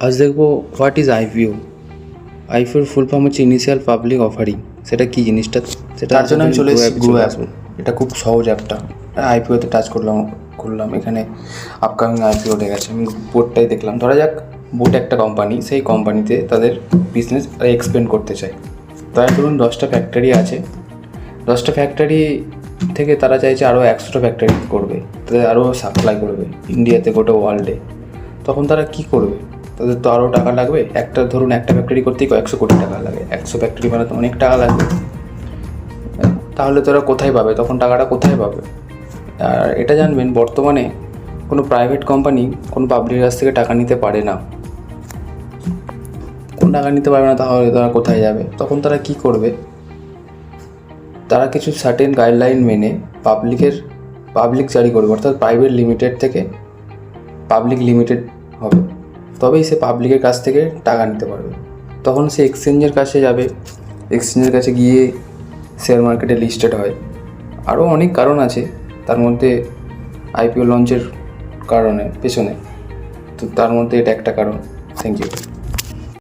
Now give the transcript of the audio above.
আজ দেখবো what is IPO. আইপিওর ফুল ফর্ম হচ্ছে ইনিশিয়াল পাবলিক অফারিং। সেটা কি জিনিসটা, সেটা তার জন্য আমি চলে এসেছি গ্রো অ্যাপ। এটা খুব সহজ অ্যাপটা। আইপিওতে টাচ করলাম এখানে আপকামিং আইপিও উঠে গেছে। আমি বোর্ডটাই দেখলাম। ধরা যাক বোর্ড একটা কোম্পানি, সেই কোম্পানিতে তাদের বিজনেস এক্সপেন্ড করতে চায়। তাই ধরুন 10টা ফ্যাক্টরি আছে, 10টা ফ্যাক্টরি থেকে তারা চাইছে আরও 100টা ফ্যাক্টরি করবে, তাদের আরও সাপ্লাই করবে ইন্ডিয়াতে, গোটা ওয়ার্ল্ডে। তখন তারা কি করবে? তাদের তো আরও টাকা লাগবে। ধরুন একটা ফ্যাক্টরি করতেই কয়েকশো কোটি টাকা লাগে, 100 ফ্যাক্টরি বানাতে অনেক টাকা লাগবে। তাহলে তারা কোথায় পাবে? তখন টাকাটা কোথায় পাবে? আর এটা জানবেন, বর্তমানে কোনো প্রাইভেট কোম্পানি কোনো পাবলিকের কাছ থেকে টাকা নিতে পারে না। টাকা নিতে পারবে না, তাহলে তারা কোথায় যাবে? তখন তারা কি করবে? তারা কিছু সার্টেন গাইডলাইন মেনে পাবলিক জারি করবে, অর্থাৎ প্রাইভেট লিমিটেড থেকে পাবলিক লিমিটেড হবে। তবেই সে পাবলিকের কাছ থেকে টাকা নিতে পারবে। তখন সে এক্সচেঞ্জের কাছে যাবে, এক্সচেঞ্জের কাছে গিয়ে শেয়ার মার্কেটে লিস্টেড হয়। আরও অনেক কারণ আছে, তার মধ্যে আইপিও লঞ্চের পেছনে, তো তার মধ্যে এটা একটা কারণ। Thank you.